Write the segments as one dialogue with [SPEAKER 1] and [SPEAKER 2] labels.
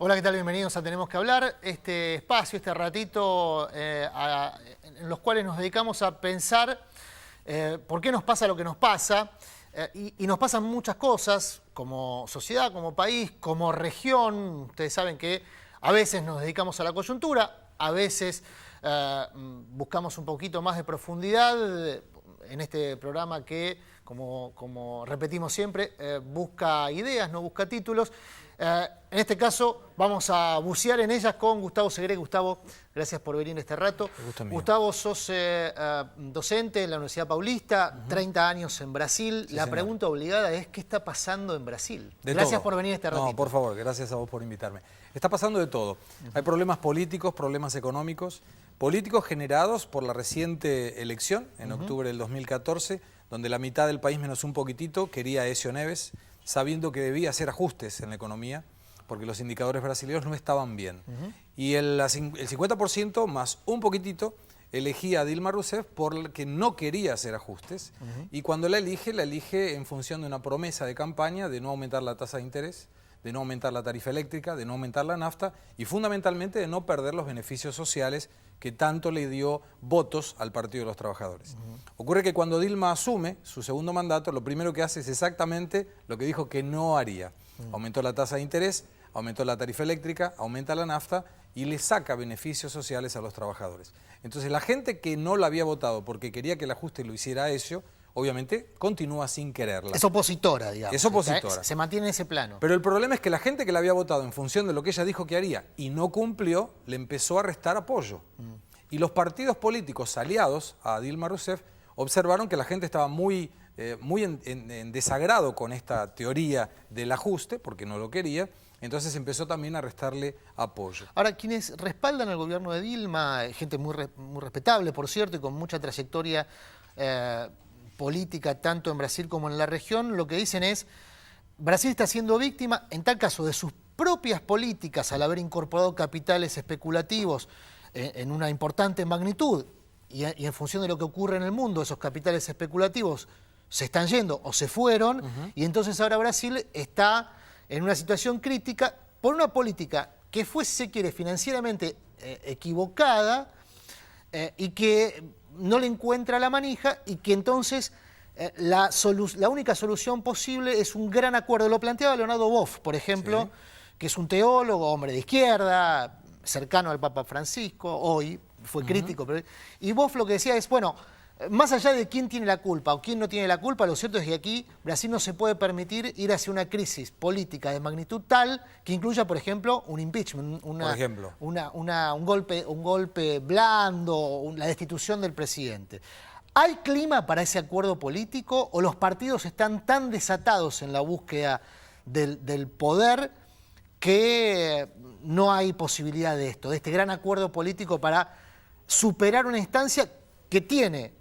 [SPEAKER 1] Hola, ¿qué tal? Bienvenidos a Tenemos que Hablar. Este espacio, este ratito en los cuales nos dedicamos a pensar por qué nos pasa lo que nos pasa. Y nos pasan muchas cosas como sociedad, como país, como región. Ustedes saben que a veces nos dedicamos a la coyuntura, a veces buscamos un poquito más de profundidad en este programa que, como repetimos siempre, busca ideas, no busca títulos. En este caso vamos a bucear en ellas con Gustavo Segre. Gustavo, gracias por venir este rato. Gustavo, sos docente en la Universidad Paulista, 30 años en Brasil. Sí, la pregunta obligada es, ¿qué está pasando en Brasil? Gracias por venir este ratito.
[SPEAKER 2] No, por favor, gracias a vos por invitarme. Está pasando de todo. Hay problemas políticos, problemas económicos, políticos generados por la reciente elección en octubre del 2014, donde la mitad del país menos un poquitito quería a Aécio Neves, sabiendo que debía hacer ajustes en la economía, porque los indicadores brasileños no estaban bien. Y el 50% más un poquitito elegía a Dilma Rousseff porque no quería hacer ajustes, y cuando la elige en función de una promesa de campaña de no aumentar la tasa de interés, de no aumentar la tarifa eléctrica, de no aumentar la nafta y fundamentalmente de no perder los beneficios sociales que tanto le dio votos al Partido de los Trabajadores. Ocurre que cuando Dilma asume su segundo mandato, lo primero que hace es exactamente lo que dijo que no haría. Aumentó la tasa de interés, aumentó la tarifa eléctrica, aumenta la nafta y le saca beneficios sociales a los trabajadores. Entonces la gente que no la había votado porque quería que el ajuste lo hiciera Aécio, obviamente continúa sin quererla.
[SPEAKER 1] Es opositora, digamos.
[SPEAKER 2] Es opositora.
[SPEAKER 1] Se mantiene en ese plano.
[SPEAKER 2] Pero el problema es que la gente que la había votado en función de lo que ella dijo que haría y no cumplió, le empezó a restar apoyo. Y los partidos políticos aliados a Dilma Rousseff observaron que la gente estaba muy en desagrado con esta teoría del ajuste, porque no lo quería. Entonces empezó también a restarle apoyo.
[SPEAKER 1] Ahora, quienes respaldan al gobierno de Dilma, gente muy respetable, por cierto, y con mucha trayectoria política tanto en Brasil como en la región, lo que dicen es: Brasil está siendo víctima, en tal caso, de sus propias políticas al haber incorporado capitales especulativos en una importante magnitud, y en función de lo que ocurre en el mundo, esos capitales especulativos se están yendo o se fueron, y entonces ahora Brasil está en una situación crítica por una política que fue, si se quiere, financieramente equivocada, y que no le encuentra la manija, y que entonces la única solución posible es un gran acuerdo. Lo planteaba Leonardo Boff, por ejemplo, que es un teólogo, hombre de izquierda, cercano al Papa Francisco, hoy fue crítico, y Boff lo que decía es, bueno, más allá de quién tiene la culpa o quién no tiene la culpa, lo cierto es que aquí Brasil no se puede permitir ir hacia una crisis política de magnitud tal que incluya, por ejemplo, un impeachment, un golpe blando, la destitución del presidente. ¿Hay clima para ese acuerdo político o los partidos están tan desatados en la búsqueda del poder que no hay posibilidad de esto, de este gran acuerdo político para superar una instancia que tiene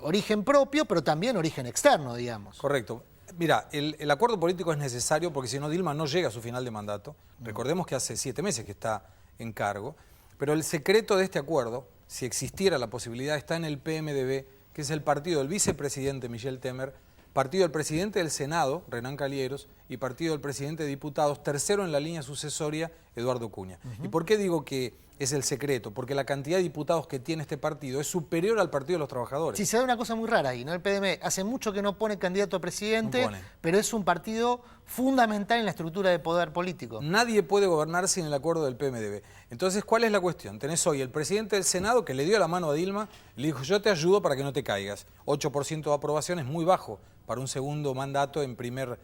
[SPEAKER 1] origen propio, pero también origen externo, digamos?
[SPEAKER 2] Correcto. Mira, el acuerdo político es necesario porque si no Dilma no llega a su final de mandato. Recordemos que hace 7 meses que está en cargo, pero el secreto de este acuerdo, si existiera la posibilidad, está en el PMDB, que es el partido del vicepresidente Michel Temer, partido del presidente del Senado, Renan Calheiros, y partido del presidente de diputados, tercero en la línea sucesoria, Eduardo Cunha. ¿Y por qué digo que es el secreto? Porque la cantidad de diputados que tiene este partido es superior al Partido de los Trabajadores.
[SPEAKER 1] Sí, se da una cosa muy rara ahí, ¿no? El PDM hace mucho que no pone candidato a presidente, pero es un partido fundamental en la estructura de poder político.
[SPEAKER 2] Nadie puede gobernar sin el acuerdo del PMDB. Entonces, ¿cuál es la cuestión? Tenés hoy el presidente del Senado que le dio la mano a Dilma, le dijo, yo te ayudo para que no te caigas. 8% de aprobación es muy bajo para un segundo mandato en primeros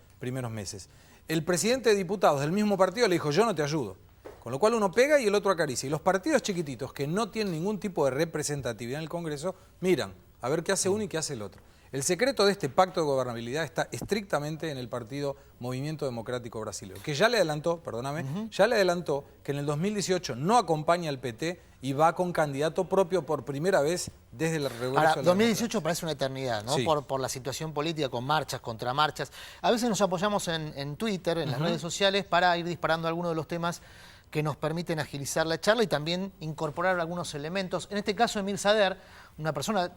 [SPEAKER 2] meses. El presidente de diputados del mismo partido le dijo, yo no te ayudo. Con lo cual uno pega y el otro acaricia. Y los partidos chiquititos que no tienen ningún tipo de representatividad en el Congreso, miran a ver qué hace uno y qué hace el otro. El secreto de este pacto de gobernabilidad está estrictamente en el partido Movimiento Democrático Brasileño, que ya le adelantó, ya le adelantó que en el 2018 no acompaña al PT y va con candidato propio por primera vez desde el regreso.
[SPEAKER 1] Ahora, 2018 parece una eternidad, ¿no?
[SPEAKER 2] Sí.
[SPEAKER 1] Por la situación política, con marchas, contramarchas. A veces nos apoyamos en Twitter, en las redes sociales, para ir disparando algunos de los temas que nos permiten agilizar la charla y también incorporar algunos elementos. En este caso, Emir Sader, una persona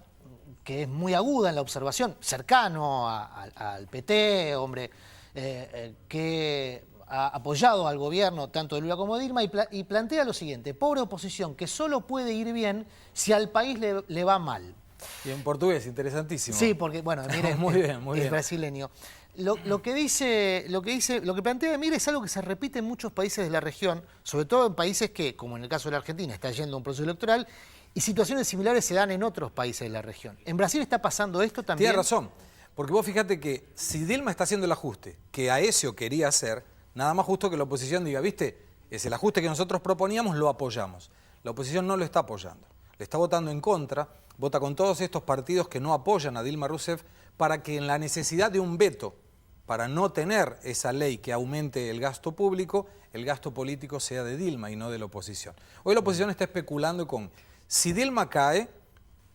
[SPEAKER 1] que es muy aguda en la observación, cercano al PT, hombre, que ha apoyado al gobierno tanto de Lula como de Dilma y plantea lo siguiente: pobre oposición que solo puede ir bien si al país le va mal.
[SPEAKER 2] Y en portugués, interesantísimo.
[SPEAKER 1] Sí, porque, bueno, mire,
[SPEAKER 2] muy bien, muy
[SPEAKER 1] es
[SPEAKER 2] bien.
[SPEAKER 1] brasileño. Lo que plantea Mire es algo que se repite en muchos países de la región, sobre todo en países que, como en el caso de la Argentina, está yendo a un proceso electoral, y situaciones similares se dan en otros países de la región. ¿En Brasil está pasando esto también?
[SPEAKER 2] Tiene razón, porque vos fíjate que si Dilma está haciendo el ajuste que Aécio quería hacer, nada más justo que la oposición diga, viste, es el ajuste que nosotros proponíamos, lo apoyamos. La oposición no lo está apoyando, le está votando en contra, vota con todos estos partidos que no apoyan a Dilma Rousseff para que en la necesidad de un veto, para no tener esa ley que aumente el gasto público, el gasto político sea de Dilma y no de la oposición. Hoy la oposición está especulando con, si Dilma cae,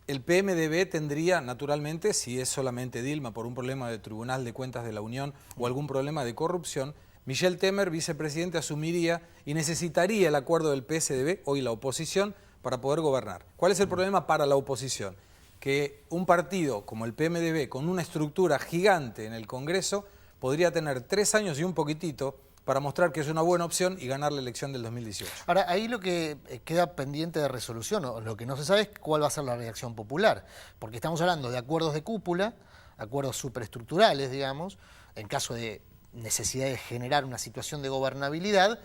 [SPEAKER 2] el PMDB tendría, naturalmente, si es solamente Dilma por un problema del Tribunal de Cuentas de la Unión o algún problema de corrupción, Michel Temer, vicepresidente, asumiría y necesitaría el acuerdo del PSDB, hoy la oposición, para poder gobernar. ¿Cuál es el problema para la oposición? Que un partido como el PMDB, con una estructura gigante en el Congreso, podría tener 3 años y un poquitito para mostrar que es una buena opción y ganar la elección del 2018.
[SPEAKER 1] Ahora, ahí lo que queda pendiente de resolución, o lo que no se sabe es cuál va a ser la reacción popular, porque estamos hablando de acuerdos de cúpula, acuerdos superestructurales, digamos, en caso de necesidad de generar una situación de gobernabilidad,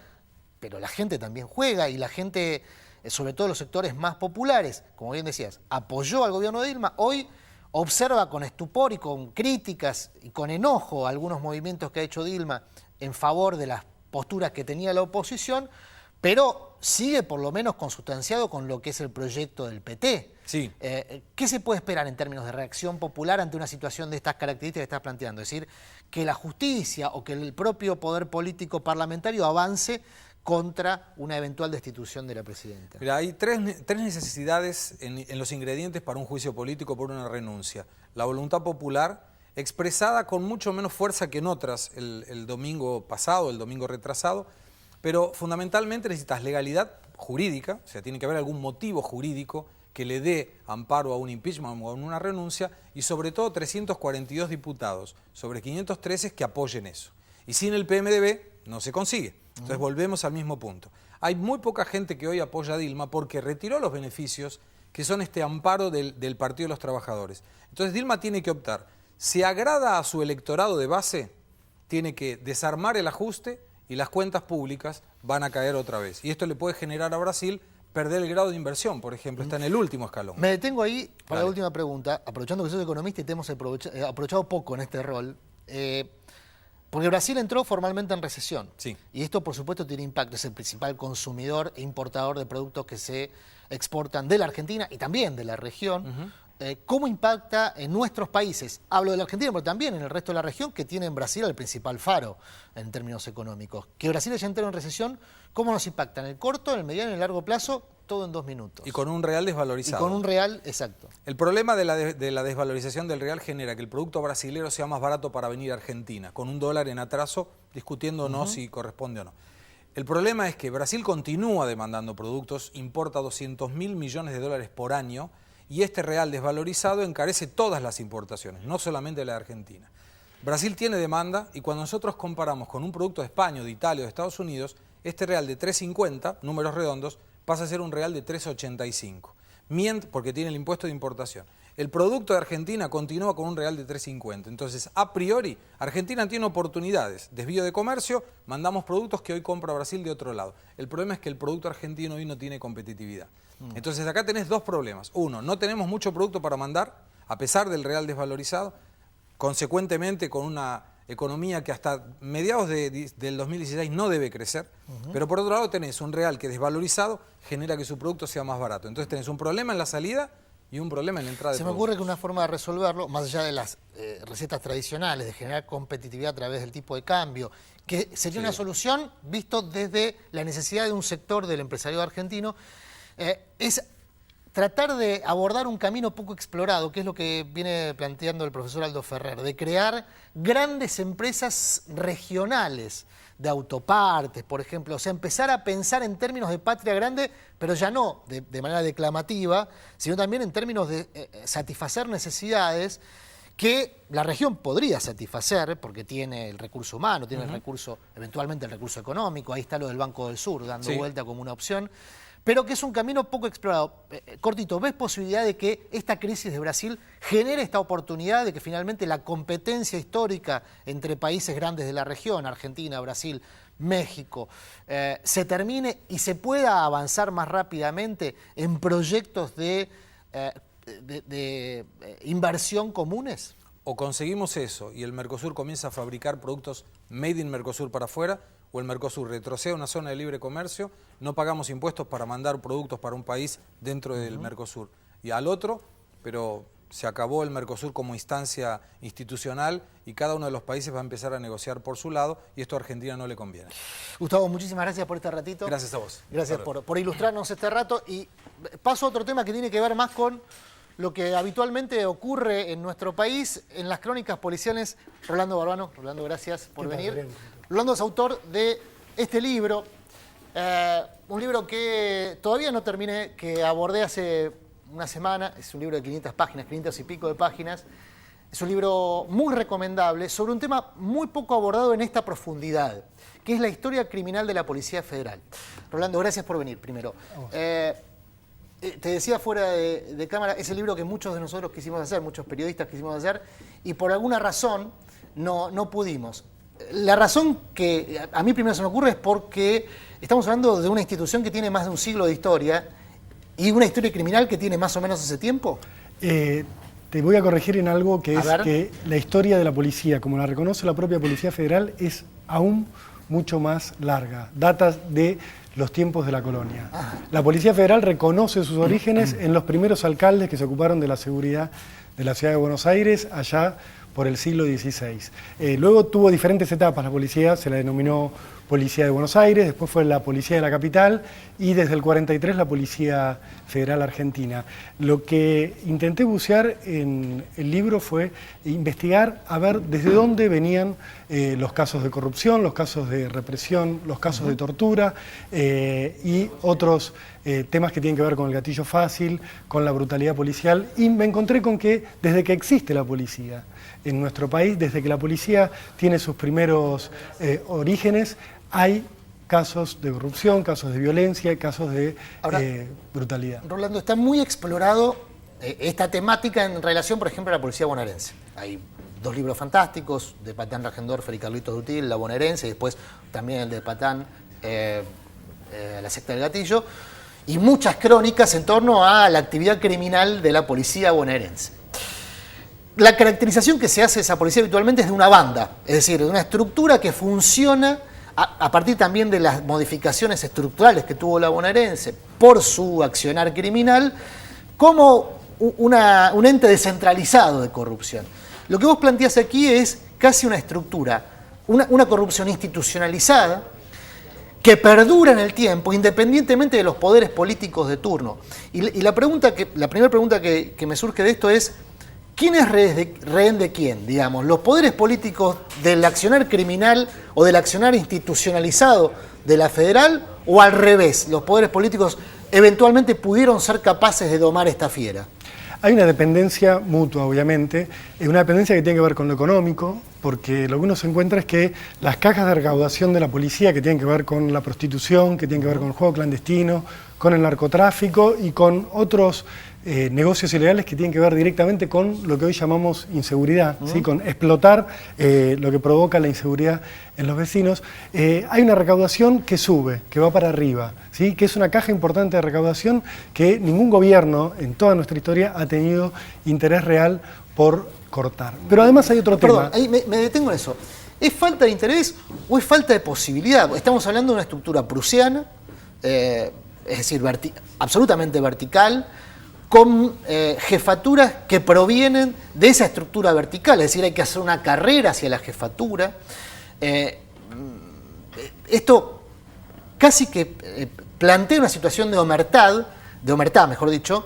[SPEAKER 1] pero la gente también juega y la gente, sobre todo los sectores más populares, como bien decías, apoyó al gobierno de Dilma, hoy observa con estupor y con críticas y con enojo algunos movimientos que ha hecho Dilma en favor de las posturas que tenía la oposición, pero sigue por lo menos consustanciado con lo que es el proyecto del PT.
[SPEAKER 2] Sí.
[SPEAKER 1] ¿Qué se puede esperar en términos de reacción popular ante una situación de estas características que estás planteando? Es decir, que la justicia o que el propio poder político parlamentario avance contra una eventual destitución de la presidenta.
[SPEAKER 2] Mira, hay tres necesidades en los ingredientes para un juicio político por una renuncia. La voluntad popular, expresada con mucho menos fuerza que en otras el domingo pasado, el domingo retrasado, pero fundamentalmente necesitas legalidad jurídica, o sea, tiene que haber algún motivo jurídico que le dé amparo a un impeachment o a una renuncia, y sobre todo 342 diputados sobre 513 que apoyen eso. Y sin el PMDB no se consigue. Entonces volvemos al mismo punto. Hay muy poca gente que hoy apoya a Dilma porque retiró los beneficios que son este amparo del Partido de los Trabajadores. Entonces Dilma tiene que optar. Si agrada a su electorado de base, tiene que desarmar el ajuste y las cuentas públicas van a caer otra vez. Y esto le puede generar a Brasil perder el grado de inversión, por ejemplo, está en el último escalón.
[SPEAKER 1] Me detengo ahí para
[SPEAKER 2] Dale.
[SPEAKER 1] la última pregunta, aprovechando que sos economista y te hemos aprovechado poco en este rol. Porque Brasil entró formalmente en recesión.
[SPEAKER 2] Sí.
[SPEAKER 1] Y esto, por supuesto, tiene impacto. Es el principal consumidor e importador de productos que se exportan de la Argentina y también de la región. ¿Cómo impacta en nuestros países? Hablo de la Argentina, pero también en el resto de la región, que tiene en Brasil el principal faro en términos económicos. Que Brasil haya entrado en recesión, ¿cómo nos impacta? En el corto, en el mediano y en el largo plazo, todo en 2 minutos.
[SPEAKER 2] Y con un real desvalorizado.
[SPEAKER 1] Y con un real, exacto.
[SPEAKER 2] El problema de la desvalorización del real genera que el producto brasilero sea más barato para venir a Argentina, con un dólar en atraso, discutiendo o no si corresponde o no. El problema es que Brasil continúa demandando productos, importa 200.000 millones de dólares por año, y este real desvalorizado encarece todas las importaciones, no solamente la de Argentina. Brasil tiene demanda y cuando nosotros comparamos con un producto de España, de Italia o de Estados Unidos, este real de 3.50, números redondos, pasa a ser un real de 3.85, porque tiene el impuesto de importación. El producto de Argentina continúa con un real de 3.50. Entonces, a priori, Argentina tiene oportunidades. Desvío de comercio, mandamos productos que hoy compra Brasil de otro lado. El problema es que el producto argentino hoy no tiene competitividad. Entonces, acá tenés 2 problemas. Uno, no tenemos mucho producto para mandar, a pesar del real desvalorizado. Consecuentemente, con una economía que hasta mediados del 2016 no debe crecer, pero por otro lado tenés un real que desvalorizado genera que su producto sea más barato. Entonces tenés un problema en la salida y un problema en la entrada de
[SPEAKER 1] Se me ocurre que una forma de resolverlo, más allá de las recetas tradicionales, de generar competitividad a través del tipo de cambio, que sería una solución visto desde la necesidad de un sector del empresariado argentino, es tratar de abordar un camino poco explorado, que es lo que viene planteando el profesor Aldo Ferrer, de crear grandes empresas regionales de autopartes, por ejemplo. O sea, empezar a pensar en términos de patria grande, pero ya no de manera declamativa, sino también en términos de satisfacer necesidades que la región podría satisfacer porque tiene el recurso humano, tiene el recurso, eventualmente el recurso económico, ahí está lo del Banco del Sur dando vuelta como una opción, pero que es un camino poco explorado. Cortito, ¿ves posibilidad de que esta crisis de Brasil genere esta oportunidad de que finalmente la competencia histórica entre países grandes de la región, Argentina, Brasil, México, se termine y se pueda avanzar más rápidamente en proyectos de inversión comunes?
[SPEAKER 2] O conseguimos eso y el Mercosur comienza a fabricar productos made in Mercosur para afuera, o el Mercosur retrocede a una zona de libre comercio, no pagamos impuestos para mandar productos para un país dentro del Mercosur y al otro, pero se acabó el Mercosur como instancia institucional y cada uno de los países va a empezar a negociar por su lado y esto a Argentina no le conviene.
[SPEAKER 1] Gustavo, muchísimas gracias por este ratito.
[SPEAKER 2] Gracias a vos.
[SPEAKER 1] Gracias por ilustrarnos este rato y paso a otro tema que tiene que ver más con lo que habitualmente ocurre en nuestro país, en las crónicas policiales. Rolando Barbano, Rolando, gracias por venir. Rolando es autor de este libro, un libro que todavía no terminé, que abordé hace una semana, es un libro de 500 páginas, 500 y pico de páginas. Es un libro muy recomendable sobre un tema muy poco abordado en esta profundidad, que es la historia criminal de la Policía Federal. Rolando, gracias por venir primero. Te decía fuera de cámara, es el libro que muchos de nosotros quisimos hacer, muchos periodistas quisimos hacer, y por alguna razón no pudimos. La razón que a mí primero se me ocurre es porque estamos hablando de una institución que tiene más de un siglo de historia y una historia criminal que tiene más o menos ese tiempo.
[SPEAKER 3] Te voy a corregir en algo que es que la historia de la policía, como la reconoce la propia Policía Federal, es aún mucho más larga. Data de los tiempos de la colonia. La Policía Federal reconoce sus orígenes en los primeros alcaldes que se ocuparon de la seguridad de la ciudad de Buenos Aires allá por el siglo XVI. Luego tuvo diferentes etapas la policía, se la denominó Policía de Buenos Aires, después fue la Policía de la Capital y desde el 43 la Policía Federal Argentina. Lo que intenté bucear en el libro fue investigar a ver desde dónde venían los casos de corrupción, los casos de represión, los casos de tortura y otros temas que tienen que ver con el gatillo fácil, con la brutalidad policial, y me encontré con que desde que existe la policía en nuestro país, desde que la policía tiene sus primeros orígenes, hay casos de corrupción, casos de violencia, casos de brutalidad.
[SPEAKER 1] Rolando, está muy explorado esta temática en relación, por ejemplo, a la policía bonaerense. Hay dos libros fantásticos, de Patán Rajendorfer y Carlitos Dutil, La bonaerense, y después también el de Patán, La secta del gatillo, y muchas crónicas en torno a la actividad criminal de la policía bonaerense. La caracterización que se hace de esa policía habitualmente es de una banda, es decir, de una estructura que funciona a partir también de las modificaciones estructurales que tuvo la bonaerense por su accionar criminal, como un ente descentralizado de corrupción. Lo que vos planteás aquí es casi una estructura, una corrupción institucionalizada que perdura en el tiempo, independientemente de los poderes políticos de turno. Y la primera pregunta que me surge de esto es, ¿quién es rehén de quién? Digamos, ¿los poderes políticos del accionar criminal o del accionar institucionalizado de la federal o al revés? ¿Los poderes políticos eventualmente pudieron ser capaces de domar esta fiera?
[SPEAKER 3] Hay una dependencia mutua, obviamente, una dependencia que tiene que ver con lo económico, porque lo que uno se encuentra es que las cajas de recaudación de la policía, que tienen que ver con la prostitución, que tienen que ver con el juego clandestino, con el narcotráfico y con otros negocios ilegales que tienen que ver directamente con lo que hoy llamamos inseguridad, ¿sí? Con explotar lo que provoca la inseguridad en los vecinos. Hay una recaudación que sube, que va para arriba, ¿sí? Que es una caja importante de recaudación que ningún gobierno en toda nuestra historia ha tenido interés real por cortar. Pero además hay otro tema.
[SPEAKER 1] Ahí me detengo en eso. ¿Es falta de interés o es falta de posibilidad? Estamos hablando de una estructura prusiana, es decir, absolutamente vertical, con jefaturas que provienen de esa estructura vertical, es decir, hay que hacer una carrera hacia la jefatura. Esto casi que plantea una situación de omertad, mejor dicho,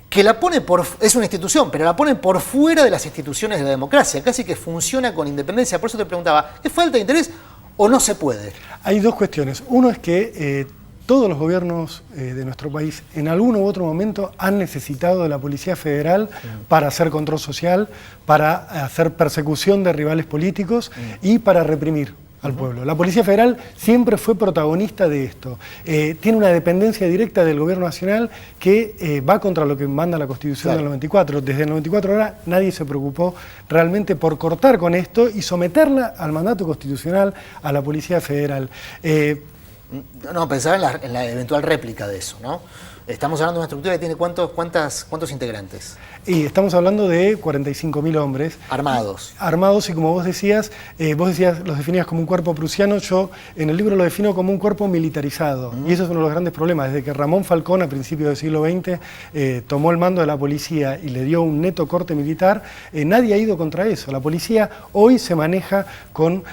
[SPEAKER 1] que la pone es una institución, pero la pone por fuera de las instituciones de la democracia, casi que funciona con independencia. Por eso te preguntaba, ¿es falta de interés o no se puede?
[SPEAKER 3] Hay dos cuestiones. Uno es que todos los gobiernos de nuestro país en algún u otro momento han necesitado de la Policía Federal para hacer control social, para hacer persecución de rivales políticos y para reprimir al pueblo. La Policía Federal siempre fue protagonista de esto. Tiene una dependencia directa del Gobierno Nacional que va contra lo que manda la Constitución del 94. Desde el 94 ahora nadie se preocupó realmente por cortar con esto y someterla al mandato constitucional a la Policía Federal.
[SPEAKER 1] No, pensaba en la eventual réplica de eso, ¿no? Estamos hablando de una estructura que tiene ¿cuántos integrantes?
[SPEAKER 3] Y estamos hablando de 45.000 hombres.
[SPEAKER 1] Armados.
[SPEAKER 3] Armados, y como vos decías, los definías como un cuerpo prusiano, yo en el libro lo defino como un cuerpo militarizado. Y eso es uno de los grandes problemas. Desde que Ramón Falcón, a principios del siglo XX, tomó el mando de la policía y le dio un neto corte militar, nadie ha ido contra eso. La policía hoy se maneja con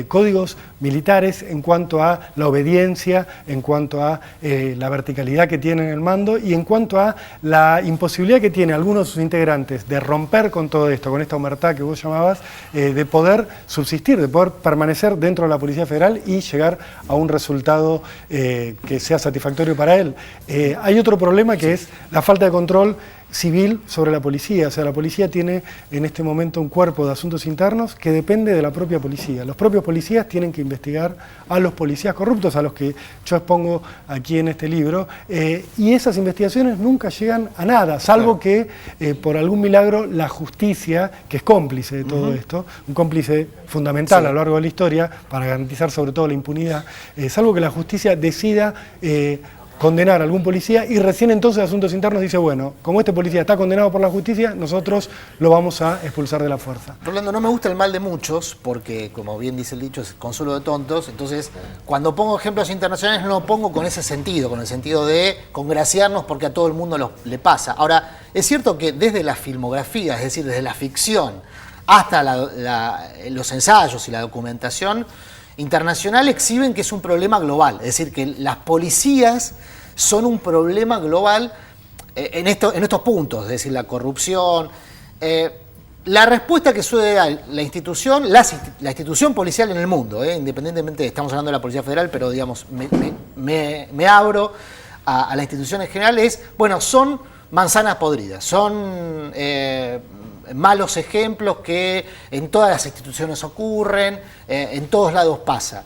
[SPEAKER 3] códigos militares en cuanto a la obediencia, en cuanto a la verticalidad que tiene en el mando y en cuanto a la imposibilidad que tiene algunos de sus integrantes de romper con todo esto, con esta omertá que vos llamabas, de poder subsistir, de poder permanecer dentro de la Policía Federal y llegar a un resultado que sea satisfactorio para él. Hay otro problema que es la falta de control civil sobre la policía. O sea, la policía tiene en este momento un cuerpo de asuntos internos que depende de la propia policía. Los propios policías tienen que investigar a los policías corruptos, a los que yo expongo aquí en este libro, y esas investigaciones nunca llegan a nada, salvo que por algún milagro la justicia, que es cómplice de todo esto, un cómplice fundamental a lo largo de la historia para garantizar sobre todo la impunidad, salvo que la justicia decida condenar a algún policía y recién entonces Asuntos Internos dice, bueno, como este policía está condenado por la justicia, nosotros lo vamos a expulsar de la fuerza.
[SPEAKER 1] Rolando, no me gusta el mal de muchos, porque como bien dice el dicho, es consuelo de tontos, entonces cuando pongo ejemplos internacionales no lo pongo con ese sentido, con el sentido de congraciarnos porque a todo el mundo le pasa. Ahora, es cierto que desde la filmografía, es decir, desde la ficción hasta los ensayos y la documentación internacional exhiben que es un problema global, es decir, que las policías son un problema global en estos puntos, es decir, la corrupción. La respuesta que suele dar la institución policial en el mundo, independientemente, estamos hablando de la Policía Federal, pero digamos, me abro a la institución en general, es, bueno, son manzanas podridas, son malos ejemplos que en todas las instituciones ocurren, en todos lados pasa.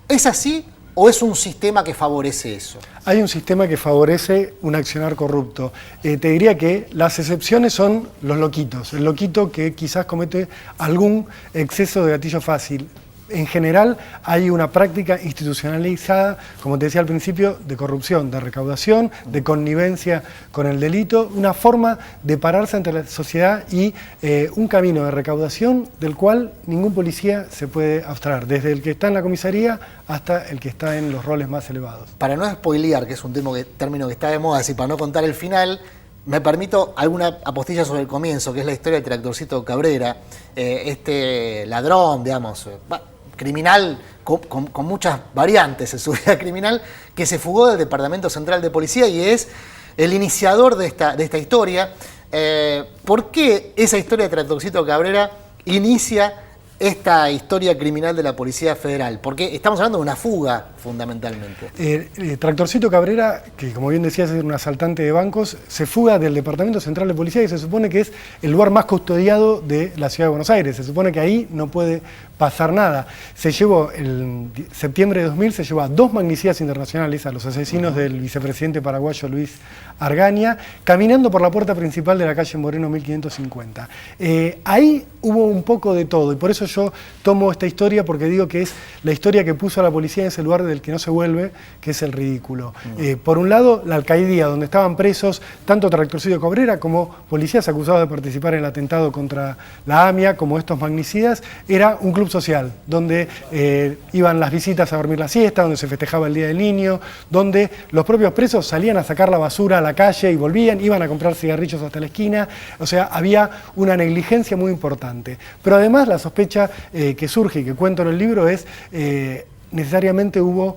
[SPEAKER 1] ¿Es así o es un sistema que favorece eso?
[SPEAKER 3] Hay un sistema que favorece un accionar corrupto. Te diría que las excepciones son los loquitos, el loquito que quizás comete algún exceso de gatillo fácil. En general hay una práctica institucionalizada, como te decía al principio, de corrupción, de recaudación, de connivencia con el delito, una forma de pararse ante la sociedad y un camino de recaudación del cual ningún policía se puede abstraer, desde el que está en la comisaría hasta el que está en los roles más elevados.
[SPEAKER 1] Para no spoilear, que es un término que está de moda, así para no contar el final, me permito alguna apostilla sobre el comienzo, que es la historia del Tractorcito Cabrera, este ladrón, digamos, criminal con muchas variantes en su vida criminal, que se fugó del Departamento Central de Policía y es el iniciador de esta historia. ¿Por qué esa historia de Tractorcito Cabrera inicia esta historia criminal de la Policía Federal? Porque estamos hablando de una fuga, fundamentalmente.
[SPEAKER 3] Tractorcito Cabrera, que como bien decías es un asaltante de bancos, se fuga del Departamento Central de Policía, que se supone que es el lugar más custodiado de la Ciudad de Buenos Aires. Se supone que ahí no puede pasar nada. Se llevó, en septiembre de 2000, se llevó a 2 magnicidas internacionales, a los asesinos del vicepresidente paraguayo Luis Argaña, caminando por la puerta principal de la calle Moreno 1550. Ahí hubo un poco de todo, y por eso yo tomo esta historia, porque digo que es la historia que puso a la policía en ese lugar del que no se vuelve, que es el ridículo. Por un lado, la alcaidía, donde estaban presos tanto Tractorcito Cabrera como policías acusados de participar en el atentado contra la AMIA, como estos magnicidas, era un club social, donde iban las visitas a dormir la siesta, donde se festejaba el Día del Niño, donde los propios presos salían a sacar la basura a la calle y volvían, iban a comprar cigarrillos hasta la esquina. O sea, había una negligencia muy importante. Pero además la sospecha que surge y que cuento en el libro es necesariamente hubo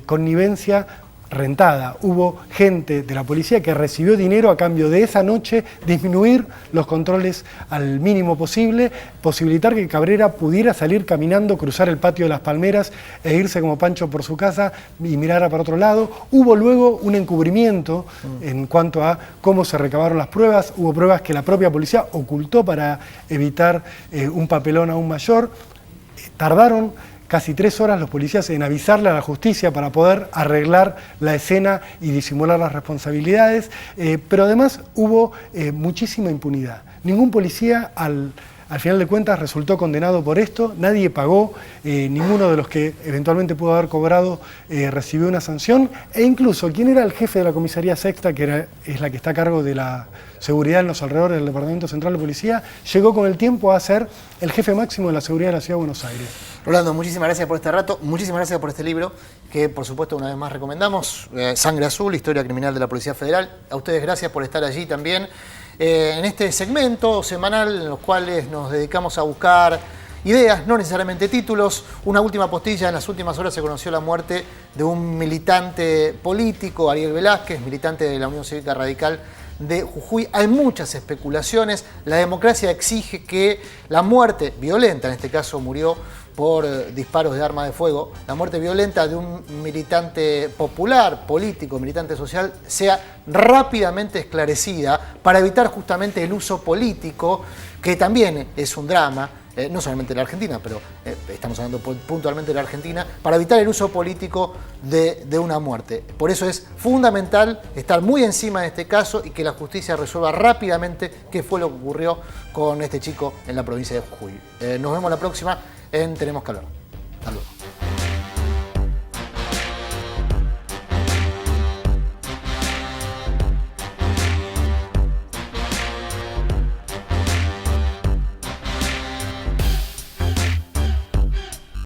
[SPEAKER 3] connivencia rentada. Hubo gente de la policía que recibió dinero a cambio de esa noche disminuir los controles al mínimo posible, posibilitar que Cabrera pudiera salir caminando, cruzar el patio de Las Palmeras e irse como Pancho por su casa y mirar para otro lado. Hubo luego un encubrimiento en cuanto a cómo se recabaron las pruebas. Hubo pruebas que la propia policía ocultó para evitar un papelón aún mayor. Tardaron casi 3 horas los policías en avisarle a la justicia para poder arreglar la escena y disimular las responsabilidades, pero además hubo muchísima impunidad. Ningún policía al final de cuentas resultó condenado por esto, nadie pagó, ninguno de los que eventualmente pudo haber cobrado recibió una sanción, e incluso quien era el jefe de la comisaría sexta, es la que está a cargo de la seguridad en los alrededores del Departamento Central de Policía, llegó con el tiempo a ser el jefe máximo de la seguridad de la Ciudad de Buenos Aires.
[SPEAKER 1] Rolando, muchísimas gracias por este rato, muchísimas gracias por este libro, que por supuesto una vez más recomendamos, Sangre Azul, Historia Criminal de la Policía Federal. A ustedes gracias por estar allí también, en este segmento semanal en los cuales nos dedicamos a buscar ideas, no necesariamente títulos. Una última postilla: en las últimas horas se conoció la muerte de un militante político, Ariel Velázquez, militante de la Unión Cívica Radical de Jujuy. Hay muchas especulaciones. La democracia exige que la muerte violenta, en este caso murió por disparos de arma de fuego, la muerte violenta de un militante popular, político, militante social, sea rápidamente esclarecida para evitar justamente el uso político, que también es un drama, no solamente en la Argentina, pero estamos hablando puntualmente de la Argentina, para evitar el uso político de una muerte. Por eso es fundamental estar muy encima de este caso y que la justicia resuelva rápidamente qué fue lo que ocurrió con este chico en la provincia de Jujuy. Nos vemos la próxima en Tenemos que hablar. Hasta luego.